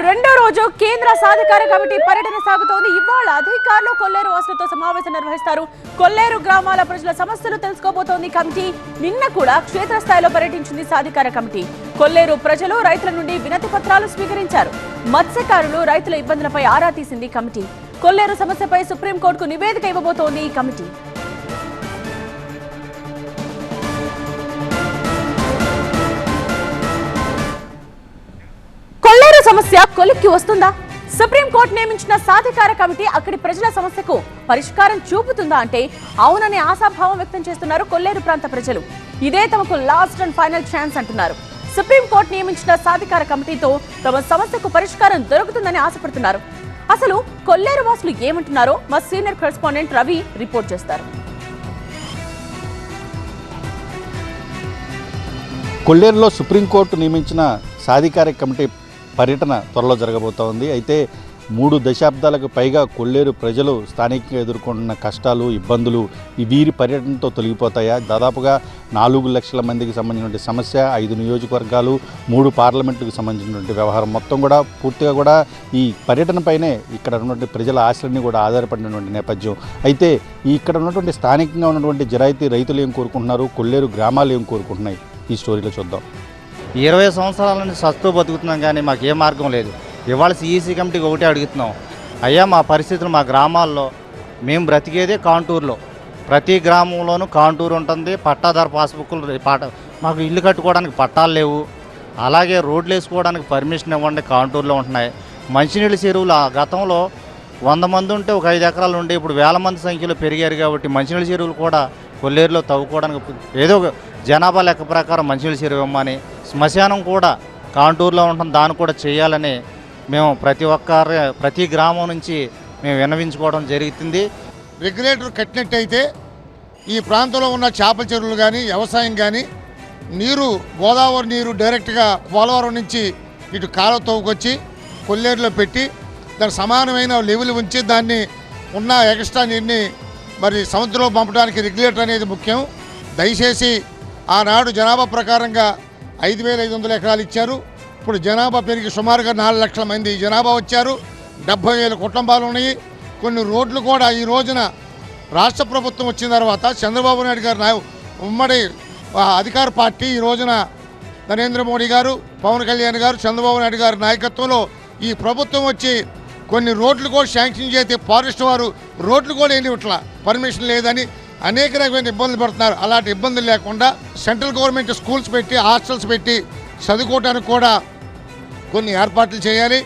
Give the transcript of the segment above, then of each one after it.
రెండో రోజు కేంద్ర సాధికార కమిటీ పర్యటన సాగుతోంది. ఇవాళ అధికారులు కొల్లేరు వాసులతో సమావేశం నిర్వహిస్తారు. కొల్లేరు గ్రామాల ప్రజల సమస్యలు తెలుసుకోబోతోంది కమిటీ. నిన్న కూడా క్షేత్రస్థాయిలో పర్యటించింది సాధికార కమిటీ. కొల్లేరు ప్రజలు రైతుల నుండి వినతి పత్రాలు స్వీకరించారు. మత్స్యకారులు రైతుల ఇబ్బందులపై ఆరా తీసింది కమిటీ. కొల్లేరు సమస్యపై సుప్రీంకోర్టుకు నివేదిక ఇవ్వబోతోంది ఈ కమిటీ. కొల్లేరు సమస్య కొలిక్కి వస్తుందా? సుప్రీంకోర్టు నియమించిన సాధికార కమిటీ అక్కడి ప్రజల సమస్యకు పరిష్కారం చూపుతుందా అంటే అవుననే ఆశాభావం వ్యక్తం చేస్తున్నారు కొల్లేరు ప్రాంత ప్రజలు. ఇదే తమకు లాస్ట్ అండ్ ఫైనల్ ఛాన్స్ అంటున్నారు. సుప్రీంకోర్టు నియమించిన సాధికార కమిటీతో తమ సమస్యకు పరిష్కారం దొరుకుతుందని ఆశపడుతున్నారు. అసలు కొల్లేరు వాసులు ఏమంటున్నారో మా సీనియర్ కరెస్పాండెంట్ రవి రిపోర్ట్ చేస్తారు. కొల్లేరులో సుప్రీంకోర్టు నియమించిన సాధికార కమిటీ పర్యటన త్వరలో జరగబోతోంది. అయితే 3 దశాబ్దాలకు పైగా కొల్లేరు ప్రజలు స్థానికంగా ఎదుర్కొంటున్న కష్టాలు, ఇబ్బందులు వీరి పర్యటనతో తొలగిపోతాయా? దాదాపుగా 4 లక్షల మందికి సంబంధించిన సమస్య, 5 నియోజకవర్గాలు, 3 పార్లమెంటుకు సంబంధించినటువంటి వ్యవహారం మొత్తం కూడా పూర్తిగా కూడా ఈ పర్యటనపైనే ఇక్కడ ఉన్నటువంటి ప్రజల ఆశలన్నీ కూడా ఆధారపడినటువంటి నేపథ్యం. అయితే ఇక్కడ ఉన్నటువంటి స్థానికంగా ఉన్నటువంటి జరాయితీ రైతులు ఏం కోరుకుంటున్నారు, కొల్లేరు గ్రామాలు ఏం కోరుకుంటున్నాయి, ఈ స్టోరీలో చూద్దాం. 20 సంవత్సరాల నుంచి సస్తూ బతుకుతున్నాం, కానీ మాకు ఏ మార్గం లేదు. ఇవాళ సిఈసి కమిటీకి ఒకటే అడుగుతున్నాం, అయ్యా మా పరిస్థితులు మా గ్రామాల్లో మేము బ్రతికేదే కాంటూరులో, ప్రతి గ్రామంలోనూ కాంటూరు ఉంటుంది, పట్టాదారు పాస్బుక్లు మాకు ఇల్లు కట్టుకోవడానికి పట్టాలు లేవు, అలాగే రోడ్లు వేసుకోవడానికి పర్మిషన్ ఇవ్వండి కాంటూరులో ఉంటున్నాయి. మంచినీళ్ళ చెరువులు గతంలో 100 మంది ఉంటే ఒక 5 ఎకరాలు ఉండే, ఇప్పుడు 1000 మంది సంఖ్యలో పెరిగారు. కాబట్టి మంచినీళ్ళ చెరువులు కూడా కొల్లేరులో తవ్వుకోవడానికి ఏదో జనాభా లెక్క ప్రకారం మంచినీళ్ళ చెరువు ఇవ్వమని, శ్మశానం కూడా కాంటూరులో ఉంటుంది, దాన్ని కూడా చేయాలని మేము ప్రతి గ్రామం నుంచి మేము విన్నవించుకోవడం జరుగుతుంది. రెగ్యులేటర్ కట్టినట్టయితే ఈ ప్రాంతంలో ఉన్న చేపల చెరువులు కానీ వ్యవసాయం కానీ నీరు గోదావరి నీరు డైరెక్ట్గా పోలవరం నుంచి ఇటు కాలువ తవ్వుకొచ్చి కొల్లేరులో పెట్టి దానికి సమానమైన లెవెల్ ఉంచి దాన్ని ఉన్న ఎక్స్ట్రా నీరుని మరి సముద్రంలో పంపడానికి రెగ్యులేటర్ అనేది ముఖ్యం. దయచేసి ఆనాడు జనాభా ప్రకారంగా 5,500 ఎకరాలు ఇచ్చారు. ఇప్పుడు జనాభా పెరిగి సుమారుగా 4 లక్షల మంది జనాభా వచ్చారు. 70,000 కుటుంబాలు ఉన్నాయి. కొన్ని రోడ్లు కూడా ఈ రోజున రాష్ట్ర ప్రభుత్వం వచ్చిన తర్వాత చంద్రబాబు నాయుడు గారు ఉమ్మడి అధికార పార్టీ ఈ రోజున నరేంద్ర మోడీ గారు, పవన్ కళ్యాణ్ గారు, చంద్రబాబు నాయుడు గారి నాయకత్వంలో ఈ ప్రభుత్వం వచ్చి కొన్ని రోడ్లు కూడా శాంక్షన్ చేస్తే ఫారెస్ట్ వారు రోడ్లు కూడా ఇట్లా పర్మిషన్ లేదని అనేక రకమైన ఇబ్బందులు పడుతున్నారు. అలాంటి ఇబ్బందులు లేకుండా సెంట్రల్ గవర్నమెంట్ స్కూల్స్ పెట్టి హాస్టల్స్ పెట్టి చదువుకోవడానికి కూడా కొన్ని ఏర్పాట్లు చేయాలి.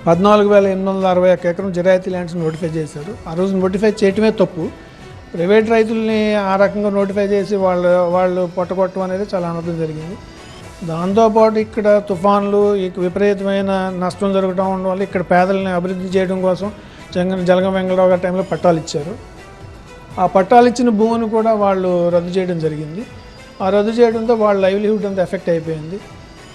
14,861 ఎకరం జరాయితీ ల్యాండ్స్ నోటిఫై చేశారు. ఆ రోజు నోటిఫై చేయటమే తప్పు. ప్రైవేట్ రైతుల్ని ఆ రకంగా నోటిఫై చేసి వాళ్ళు పొట్టగొట్టడం అనేది చాలా అనర్థం జరిగింది. దాంతోపాటు ఇక్కడ తుఫాన్లు, విపరీతమైన నష్టం జరగడం వల్ల ఇక్కడ పేదలని అభివృద్ధి చేయడం కోసం జలగం వెంగళరావు గారి టైంలో పట్టాలు ఇచ్చారు. ఆ పట్టాలు ఇచ్చిన భూమిని కూడా వాళ్ళు రద్దు చేయడం జరిగింది. ఆ రద్దు చేయడంతో వాళ్ళ లైవ్లీహుడ్ అంతా ఎఫెక్ట్ అయిపోయింది.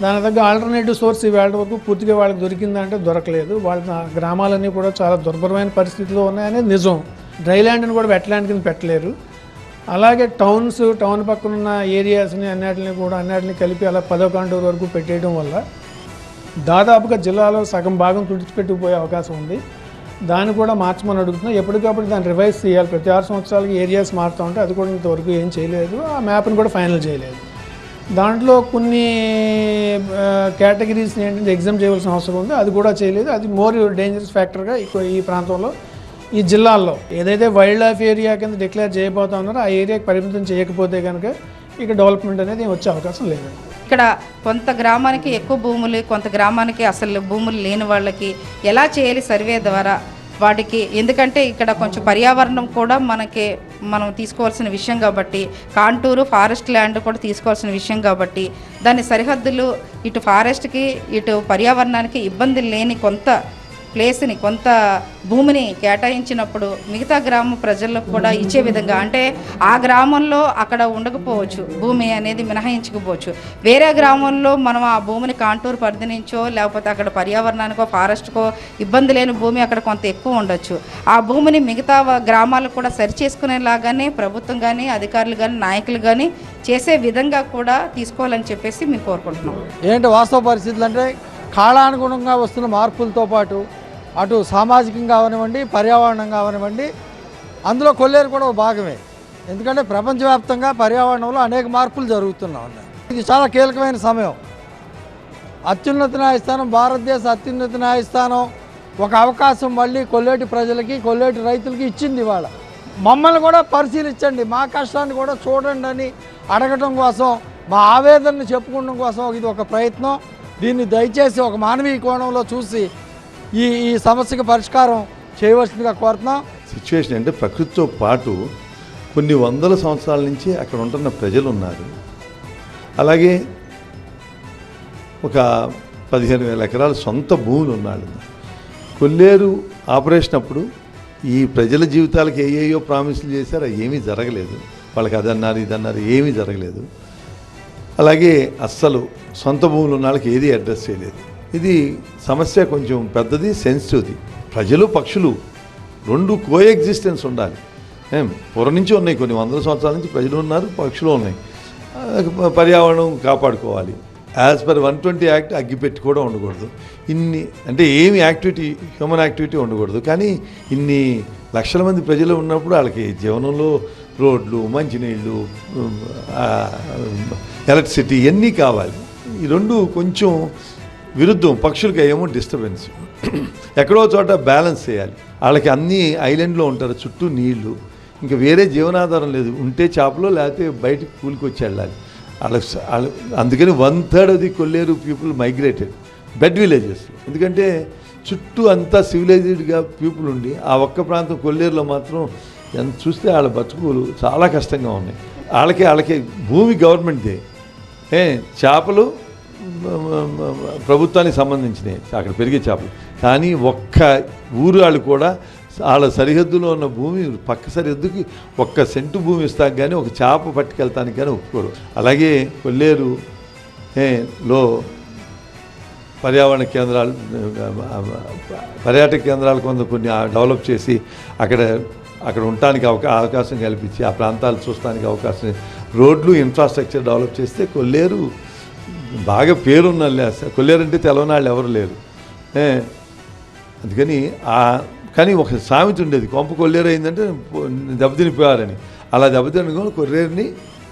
దాని తగ్గ ఆల్టర్నేటివ్ సోర్స్ ఈవేళ వరకు పూర్తిగా వాళ్ళకి దొరికిందంటే దొరకలేదు. వాళ్ళ గ్రామాలన్నీ కూడా చాలా దుర్భరమైన పరిస్థితిలో ఉన్నాయనేది నిజం. డ్రై ల్యాండ్ని కూడా వెట్ ల్యాండ్ కింద పెట్టలేరు. అలాగే టౌన్ పక్కన ఉన్న ఏరియాస్ని అన్నిటిని కలిపి అలా 10వ కాంటూరు వరకు పెట్టేయడం వల్ల దాదాపుగా జిల్లాలో సగం భాగం తుడిచిపెట్టుకుపోయే అవకాశం ఉంది. దాన్ని కూడా మార్చమని అడుగుతున్నాం. ఎప్పటికప్పుడు దాన్ని రివైజ్ చేయాలి. ప్రతి 6 సంవత్సరాలకి ఏరియాస్ మారుతూ ఉంటే అది కూడా ఇంతవరకు ఏం చేయలేదు. ఆ మ్యాప్ని కూడా ఫైనల్ చేయలేదు. దాంట్లో కొన్ని కేటగిరీస్ని ఏంటంటే ఎగ్జామ్ చేయవలసిన అవసరం ఉంది, అది కూడా చేయలేదు. అది మోర్ డేంజరస్ ఫ్యాక్టర్గా ఈ ప్రాంతంలో ఈ జిల్లాల్లో ఏదైతే వైల్డ్ లైఫ్ ఏరియా కింద డిక్లేర్ చేయబోతా ఉన్నారో ఆ ఏరియాకి పరిమితం చేయకపోతే కనుక ఇక డెవలప్మెంట్ అనేది వచ్చే అవకాశం లేదు. ఇక్కడ కొంత గ్రామానికి ఎక్కువ భూములు, కొంత గ్రామానికి అసలు భూములు లేని వాళ్ళకి ఎలా చేయాలి సర్వే ద్వారా వాటికి, ఎందుకంటే ఇక్కడ కొంచెం పర్యావరణం కూడా మనం తీసుకోవాల్సిన విషయం కాబట్టి, కాంటూరు ఫారెస్ట్ ల్యాండ్ కూడా తీసుకోవాల్సిన విషయం కాబట్టి దాని సరిహద్దులు ఇటు ఫారెస్ట్కి ఇటు పర్యావరణానికి ఇబ్బంది లేని కొంత ప్లేస్ని, కొంత భూమిని కేటాయించినప్పుడు మిగతా గ్రామ ప్రజలకు కూడా ఇచ్చే విధంగా, అంటే ఆ గ్రామంలో అక్కడ ఉండకపోవచ్చు, భూమి అనేది మినహాయించకపోవచ్చు, వేరే గ్రామంలో మనం ఆ భూమిని కాంటూరు పరిధి నుంచో లేకపోతే అక్కడ పర్యావరణానికో ఫారెస్ట్కో ఇబ్బంది లేని భూమి అక్కడ కొంత ఎక్కువ ఉండొచ్చు. ఆ భూమిని మిగతా గ్రామాలకు కూడా సరి చేసుకునేలాగానే ప్రభుత్వం కానీ అధికారులు కానీ నాయకులు కానీ చేసే విధంగా కూడా తీసుకోవాలని చెప్పేసి మేము కోరుకుంటున్నాం. ఏంటి వాస్తవ పరిస్థితులు అంటే కాలానుగుణంగా వస్తున్న మార్పులతో పాటు అటు సామాజికంగా అవనివ్వండి, పర్యావరణంగా అవనివ్వండి, అందులో కొల్లేరు కూడా ఒక భాగమే. ఎందుకంటే ప్రపంచవ్యాప్తంగా పర్యావరణంలో అనేక మార్పులు జరుగుతూ ఉన్నాయి. ఇది చాలా కీలకమైన సమయం. అత్యున్నత న్యాయస్థానం, భారతదేశ అత్యున్నత న్యాయస్థానం ఒక అవకాశం మళ్ళీ కొల్లేటి ప్రజలకి, కొల్లేటి రైతులకి ఇచ్చింది. ఇవాళ మమ్మల్ని కూడా పరిశీలించండి, మా కష్టాన్ని కూడా చూడండి అని అడగటం కోసం, మా ఆవేదనని చెప్పుకోవడం కోసం ఇది ఒక ప్రయత్నం. దీన్ని దయచేసి ఒక మానవీయ కోణంలో చూసి ఈ సమస్యకు పరిష్కారం చేయవలసిందిగా కోరుతున్నాం. సిచ్యువేషన్ అంటే ప్రకృతితో పాటు కొన్ని వందల సంవత్సరాల నుంచి అక్కడ ఉంటున్న ప్రజలు ఉన్నారు. అలాగే ఒక 15,000 ఎకరాల సొంత భూములు ఉన్నాడు. కొల్లేరు ఆపరేషన్ అప్పుడు ఈ ప్రజల జీవితాలకు ఏయో ప్రామిసులు చేశారు, అవి ఏమీ జరగలేదు. వాళ్ళకి అదన్నారు ఇదన్నారు, ఏమీ జరగలేదు. అలాగే అస్సలు సొంత భూములు ఉన్న వాళ్ళకి ఏది అడ్రస్ చేయలేదు. ఇది సమస్య కొంచెం పెద్దది, సెన్సిటివ్ది. ప్రజలు పక్షులు రెండు కోఎగ్జిస్టెన్స్ ఉండాలి. పూర్వం నుంచి ఉన్నాయి, కొన్ని వందల సంవత్సరాల నుంచి ప్రజలు ఉన్నారు, పక్షులు ఉన్నాయి. పర్యావరణం కాపాడుకోవాలి. యాజ్ పర్ 120 యాక్ట్ అగ్గిపెట్టి కూడా ఉండకూడదు. ఇన్ని అంటే ఏమి యాక్టివిటీ, హ్యూమన్ యాక్టివిటీ ఉండకూడదు. కానీ ఇన్ని లక్షల మంది ప్రజలు ఉన్నప్పుడు వాళ్ళకి జీవనంలో రోడ్లు, మంచినీళ్ళు, ఎలక్ట్రిసిటీ ఇవన్నీ కావాలి. ఈ రెండు కొంచెం విరుద్ధం. పక్షులకి ఏమో డిస్టర్బెన్స్. ఎక్కడో చోట బ్యాలెన్స్ చేయాలి. వాళ్ళకి అన్ని ఐలాండ్లో ఉంటారు, చుట్టూ నీళ్లు, ఇంకా వేరే జీవనాధారం లేదు. ఉంటే చేపలో, లేకపోతే బయటికి కూలికి వచ్చి వెళ్ళాలి. అందుకని 1/3 of the Kolleru people migrated bed villages. ఎందుకంటే చుట్టూ అంతా సివిలైజ్డ్గా పీపుల్ ఉండి ఆ ఒక్క ప్రాంతం కొల్లేరులో మాత్రం ఎంత చూస్తే వాళ్ళ బతుకులు చాలా కష్టంగా ఉన్నాయి. వాళ్ళకి భూమి గవర్నమెంట్దే, చేపలు ప్రభుత్వానికి సంబంధించినవి, అక్కడ పెరిగే చేపలు. కానీ ఒక్క ఊరు వాళ్ళు కూడా వాళ్ళ సరిహద్దులో ఉన్న భూమి పక్క సరిహద్దుకి 1 సెంటు భూమి ఇస్తాక కానీ ఒక చేప పట్టుకెళ్తానికి కానీ ఒప్పుకోరు. అలాగే కొల్లేరు లో పర్యావరణ కేంద్రాలు, పర్యాటక కేంద్రాలు కొన్ని డెవలప్ చేసి అక్కడ ఉండటానికి అవకాశం కల్పించి ఆ ప్రాంతాలు చూడటానికి అవకాశం, రోడ్లు, ఇన్ఫ్రాస్ట్రక్చర్ డెవలప్ చేస్తే కొల్లేరు బాగా పేరున్న కొల్లేరు అంటే తెలవని వాళ్ళు ఎవరు లేరు. అందుకని కానీ ఒక సామెత ఉండేది, కొంప కొల్లేరు అయిందంటే దెబ్బతినిపోయారని. అలా దెబ్బతిని కొల్లేరుని,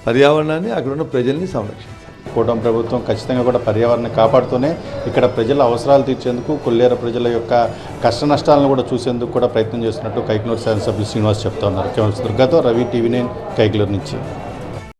పర్యావరణాన్ని, అక్కడ ఉన్న ప్రజల్ని సంరక్షించాలి. కూటమి ప్రభుత్వం ఖచ్చితంగా కూడా పర్యావరణాన్ని కాపాడుతూనే ఇక్కడ ప్రజల అవసరాలు తీర్చేందుకు, కొల్లేరు ప్రజల యొక్క కష్ట నష్టాలను కూడా చూసేందుకు కూడా ప్రయత్నం చేస్తున్నట్టు కైకలూరు శాసనసభ్యులు శ్రీనివాస్ చెప్తా ఉన్నారు. కెమెరా దుర్గాతో రవి, TV9 కైకలూరు నుంచి.